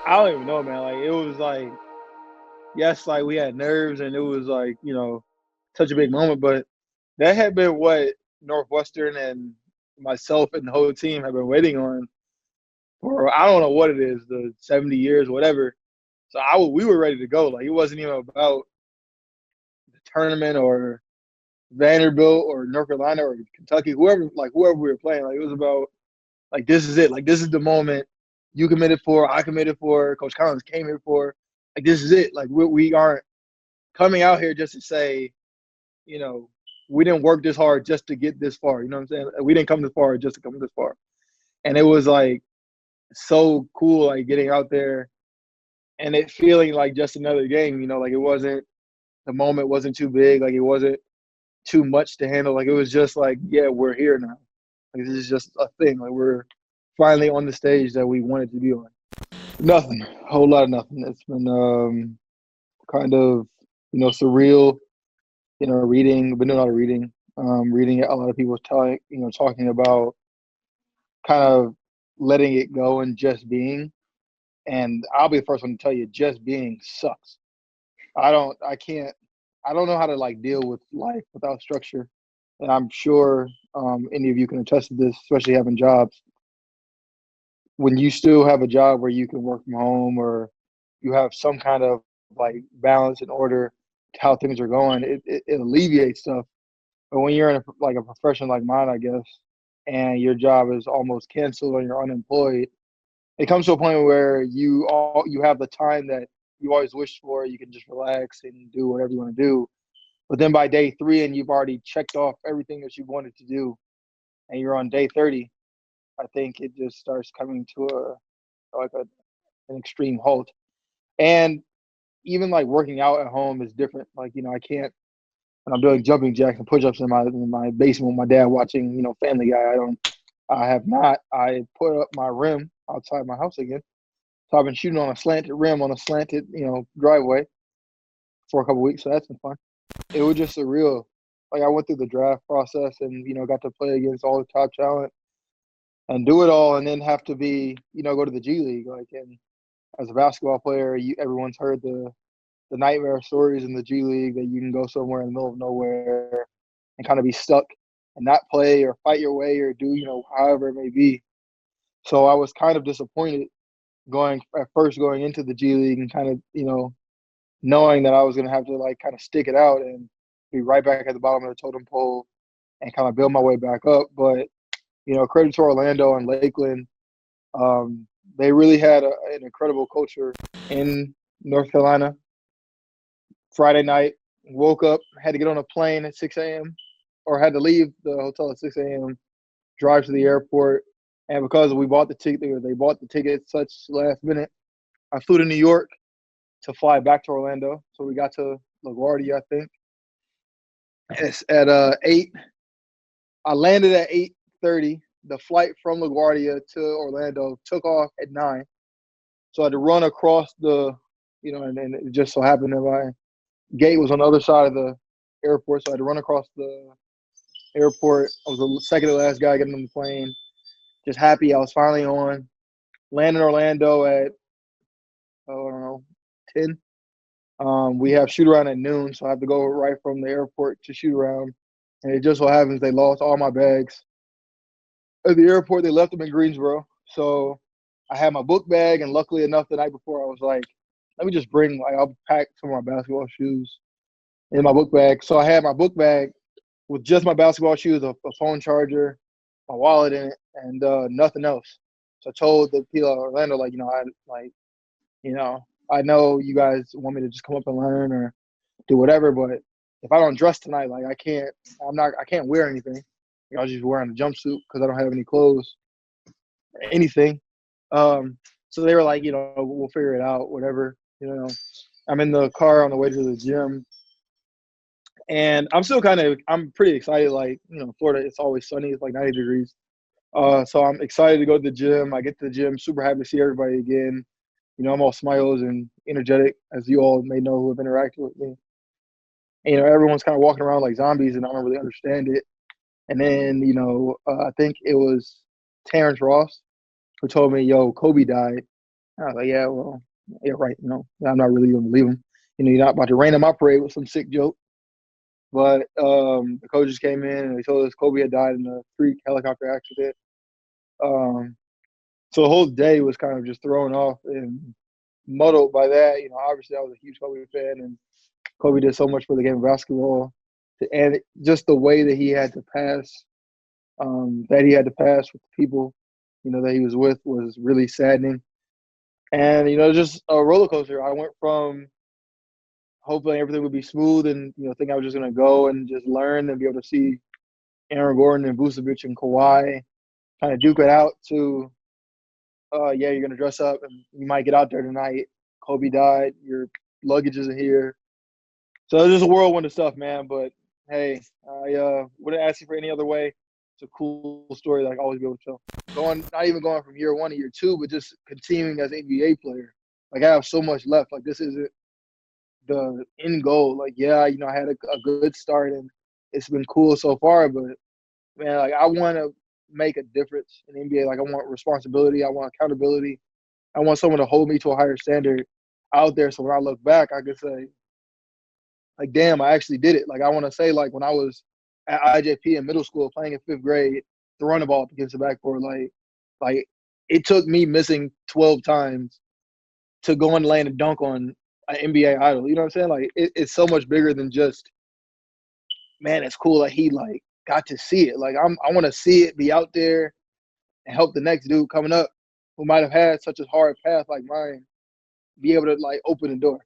I don't even know, man. Like it was like, yes, like we had nerves and it was like, such a big moment, but that had been what Northwestern and myself and the whole team have been waiting on for I don't know what it is, the 70 years, whatever. So we were ready to go. Like it wasn't even about the tournament or Vanderbilt or North Carolina or Kentucky, whoever we were playing. Like it was about like this is it. Like this is the moment you committed for, I committed for, Coach Collins came here for. Like this is it. Like we aren't coming out here just to say, you know, we didn't work this hard just to get this far. You know what I'm saying? We didn't come this far just to come this far. And it was like so cool, like getting out there and it feeling like just another game. Like it wasn't the moment wasn't too big, like it wasn't too much to handle. Like it was just like, yeah, we're here now. Like this is just a thing. Like we're finally on the stage that we wanted to be on. Nothing, a whole lot of nothing. It's been kind of surreal. Been doing a lot of reading. Reading a lot of people talking about kind of letting it go and just being. And I'll be the first one to tell you, just being sucks. I don't know how to like deal with life without structure. And I'm sure any of you can attest to this, especially having jobs. When you still have a job where you can work from home or you have some kind of like balance and order to how things are going, it alleviates stuff. But when you're in a profession like mine, I guess, and your job is almost canceled or you're unemployed, it comes to a point where you have the time that you always wished for. You can just relax and do whatever you want to do. But then by day 3 and you've already checked off everything that you wanted to do, and you're on day 30, I think it just starts coming to an extreme halt. And even like working out at home is different. Like I can't when I'm doing jumping jacks and push-ups in my basement with my dad watching Family Guy. I have not. I put up my rim outside my house again. So I've been shooting on a slanted rim on a slanted driveway for a couple weeks. So that's been fun. It was just surreal. Like I went through the draft process and got to play against all the top talent and do it all, and then have to be go to the G League. Like, and as a basketball player, everyone's heard the nightmare stories in the G League that you can go somewhere in the middle of nowhere and kind of be stuck and not play or fight your way or do however it may be. So I was kind of disappointed going into the G League and kind of knowing that I was going to have to like kind of stick it out and be right back at the bottom of the totem pole and kind of build my way back up. But credit to Orlando and Lakeland. They really had an incredible culture in North Carolina. Friday night, woke up, had to get on a plane at 6 a.m. or had to leave the hotel at 6 a.m., drive to the airport. And because we bought the ticket, they bought the ticket such last minute, I flew to New York to fly back to Orlando. So we got to LaGuardia, I think. It's at 8. I landed at 8:30. The flight from LaGuardia to Orlando took off at 9. So I had to run across and it just so happened that my gate was on the other side of the airport. So I had to run across the airport. I was the second to last guy getting on the plane. Just happy I was finally on. Landed in Orlando at, I don't know, 10. We have shoot around at noon, so I have to go right from the airport to shoot around. And it just so happens they lost all my bags. At the airport, they left them in Greensboro. So I had my book bag, and luckily enough, the night before, I was like, let me just I'll pack some of my basketball shoes in my book bag. So I had my book bag with just my basketball shoes, a phone charger, my wallet in it, and nothing else. So I told the people at Orlando, I know you guys want me to just come up and learn or do whatever, but if I don't dress tonight, I can't wear anything. I was just wearing a jumpsuit because I don't have any clothes or anything. So they were like, we'll figure it out, whatever. I'm in the car on the way to the gym. And I'm pretty excited. Florida, it's always sunny. It's like 90 degrees. So I'm excited to go to the gym. I get to the gym, super happy to see everybody again. I'm all smiles and energetic, as you all may know who have interacted with me. And, everyone's kind of walking around like zombies, and I don't really understand it. And then, I think it was Terrence Ross who told me, yo, Kobe died. I was like, yeah, well, yeah, right. I'm not really gonna believe him. You're not about to rain on my parade with some sick joke. But the coaches came in and they told us Kobe had died in a freak helicopter accident. So the whole day was kind of just thrown off and muddled by that. Obviously I was a huge Kobe fan, and Kobe did so much for the game of basketball, and just the way that he had to pass, with the people, that he was with was really saddening. And just a roller coaster. I went from hoping everything would be smooth and think I was just gonna go and just learn and be able to see Aaron Gordon and Vucevic and Kawhi kind of duke it out to, yeah, you're gonna dress up and you might get out there tonight. Kobe died. Your luggage isn't here. So it's just a whirlwind of stuff, man. But hey, I wouldn't ask you for any other way. It's a cool story that I can always be able to tell. Not even going from year one to year two, but just continuing as an NBA player. Like I have so much left. Like this isn't the end goal. Like yeah, I had a good start and it's been cool so far. But man, like I want to make a difference in the NBA. Like I want responsibility. I want accountability. I want someone to hold me to a higher standard out there. So when I look back, I can say, like, damn, I actually did it. Like I want to say, like when I was at IJP in middle school playing in fifth grade, throwing the ball up against the backboard, like it took me missing 12 times to go and land a dunk on an NBA idol. You know what I'm saying? Like it's so much bigger than just, man, it's cool that he like got to see it. Like I want to see it, be out there, and help the next dude coming up who might have had such a hard path like mine be able to like open the door.